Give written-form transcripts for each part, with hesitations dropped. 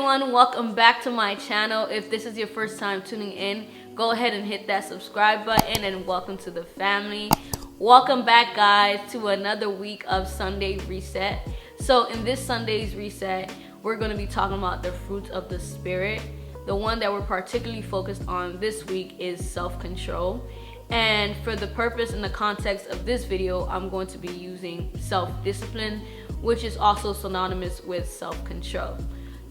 everyone, welcome back to my channel. If this is your first time tuning in, go ahead and hit that subscribe button and welcome to the family. Welcome back, guys, to another week of Sunday Reset. So in this Sunday's Reset, we're going to be talking about the fruits of the Spirit. The one that we're particularly focused on this week is self-control. And for the purpose and the context of this video, I'm going to be using self-discipline, which is also synonymous with self-control.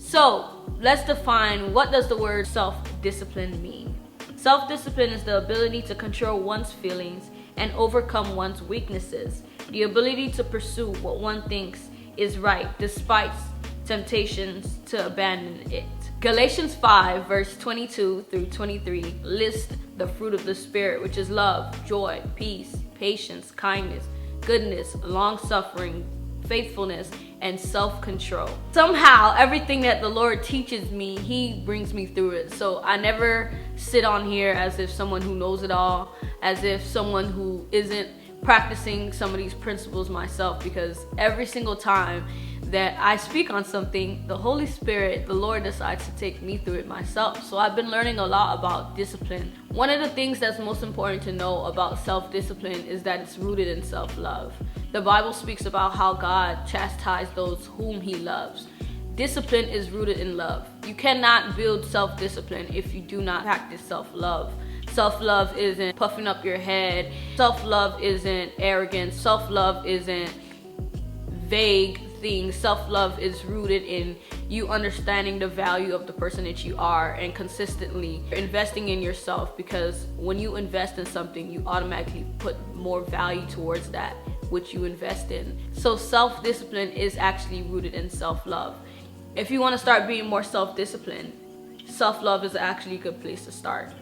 So let's define, what does the word self-discipline mean? Self-discipline is the ability to control one's feelings and overcome one's weaknesses. The ability to pursue what one thinks is right despite temptations to abandon it. Galatians 5 verse 22 through 23 lists the fruit of the Spirit, which is love, joy, peace, patience, kindness, goodness, long-suffering, faithfulness, and self-control. Somehow, everything that the Lord teaches me, He brings me through it. So I never sit on here as if someone who knows it all, as if someone who isn't practicing some of these principles myself, because every single time that I speak on something, the Holy Spirit, the Lord, decides to take me through it myself. So I've been learning a lot about discipline. One of the things that's most important to know about self-discipline is that it's rooted in self-love. The Bible speaks about how God chastised those whom He loves. Discipline is rooted in love. You cannot build self-discipline if you do not practice self-love. Self-love isn't puffing up your head. Self-love isn't arrogance. Self-love isn't vague things. Self-love is rooted in you understanding the value of the person that you are and consistently investing in yourself, because when you invest in something, you automatically put more value towards that which you invest in. So self-discipline is actually rooted in self-love. If you want to start being more self-disciplined, self-love is actually a good place to start.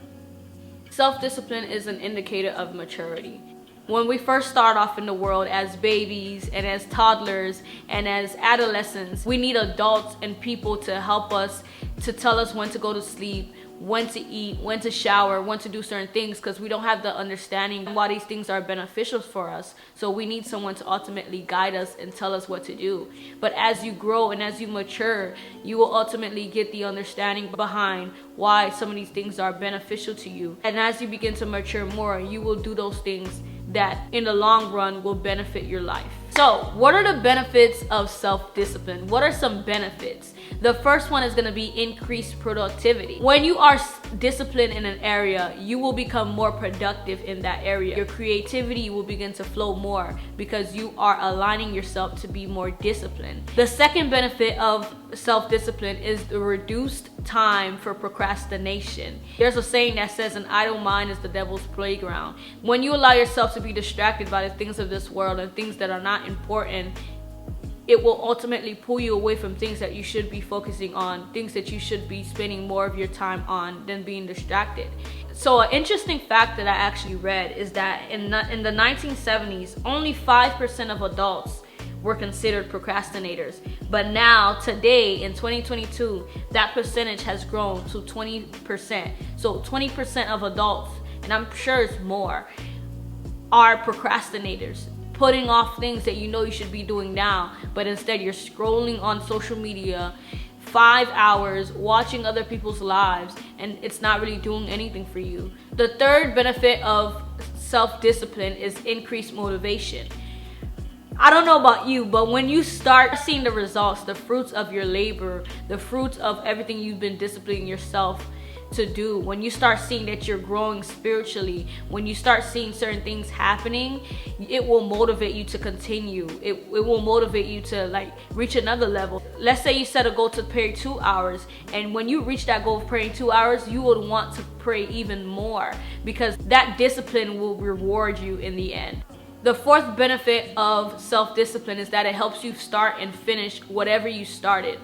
Self-discipline is an indicator of maturity. When we first start off in the world as babies and as toddlers and as adolescents, we need adults and people to help us, to tell us when to go to sleep, when to eat, when to shower, when to do certain things, because we don't have the understanding why these things are beneficial for us. So we need someone to ultimately guide us and tell us what to do. But as you grow and as you mature, you will ultimately get the understanding behind why some of these things are beneficial to you. And as you begin to mature more, you will do those things that in the long run will benefit your life. So what are the benefits of self-discipline? What are some benefits? The first one is going to be increased productivity. When you are disciplined in an area, you will become more productive in that area. Your creativity will begin to flow more because you are aligning yourself to be more disciplined. The second benefit of self-discipline is the reduced time for procrastination. There's a saying that says an idle mind is the devil's playground. When you allow yourself to be distracted by the things of this world and things that are not important, it will ultimately pull you away from things that you should be focusing on, things that you should be spending more of your time on than being distracted. So an interesting fact that I actually read is that in the 1970s, only 5% of adults were considered procrastinators. But now, today, in 2022, that percentage has grown to 20%. So 20% of adults, and I'm sure it's more, are procrastinators, putting off things that you know you should be doing now, but instead you're scrolling on social media 5 hours, watching other people's lives, and it's not really doing anything for you. The third benefit of self-discipline is increased motivation. I don't know about you, but when you start seeing the results, the fruits of your labor, the fruits of everything you've been disciplining yourself to do, when you start seeing that you're growing spiritually, when you start seeing certain things happening, it will motivate you to continue. It will motivate you to reach another level. Let's say you set a goal to pray 2 hours, and when you reach that goal of praying 2 hours, you would want to pray even more, because that discipline will reward you in the end. The fourth benefit of self-discipline is that it helps you start and finish whatever you started.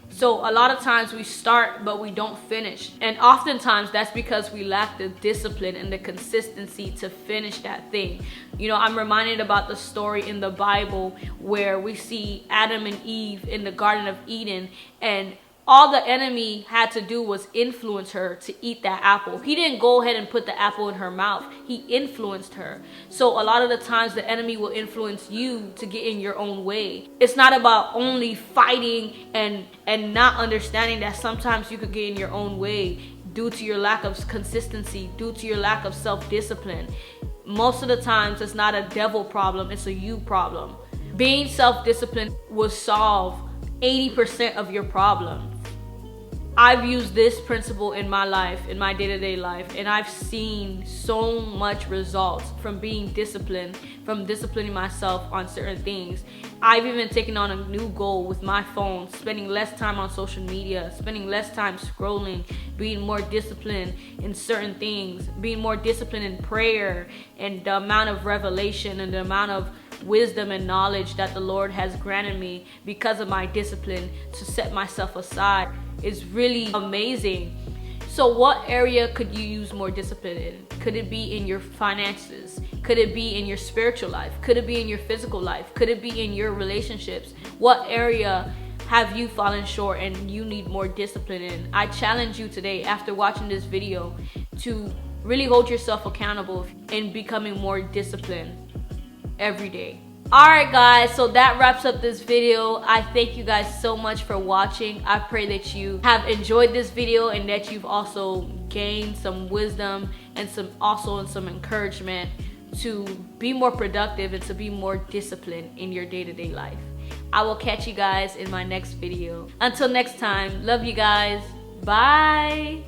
So a lot of times we start, but we don't finish. And oftentimes that's because we lack the discipline and the consistency to finish that thing. You know, I'm reminded about the story in the Bible where we see Adam and Eve in the Garden of Eden, and All the enemy had to do was influence her to eat that apple. He didn't go ahead and put the apple in her mouth. He influenced her. So a lot of the times the enemy will influence you to get in your own way. It's not about only fighting and not understanding that sometimes you could get in your own way due to your lack of consistency, due to your lack of self-discipline. Most of the times it's not a devil problem, it's a you problem. Being self-disciplined will solve 80% of your problem. I've used this principle in my life, in my day-to-day life, and I've seen so much results from being disciplined, from disciplining myself on certain things. I've even taken on a new goal with my phone, spending less time on social media, spending less time scrolling, being more disciplined in certain things, being more disciplined in prayer, and the amount of revelation and the amount of wisdom and knowledge that the Lord has granted me because of my discipline to set myself aside is really amazing. So what area could you use more discipline in? Could it be in your finances? Could it be in your spiritual life? Could it be in your physical life? Could it be in your relationships? What area have you fallen short and you need more discipline in? I challenge you today, after watching this video, to really hold yourself accountable in becoming more disciplined every day. Alright guys, so that wraps up this video. I thank you guys so much for watching. I pray that you have enjoyed this video and that you've also gained some wisdom and some encouragement to be more productive and to be more disciplined in your day-to-day life. I will catch you guys in my next video. Until next time, love you guys. Bye.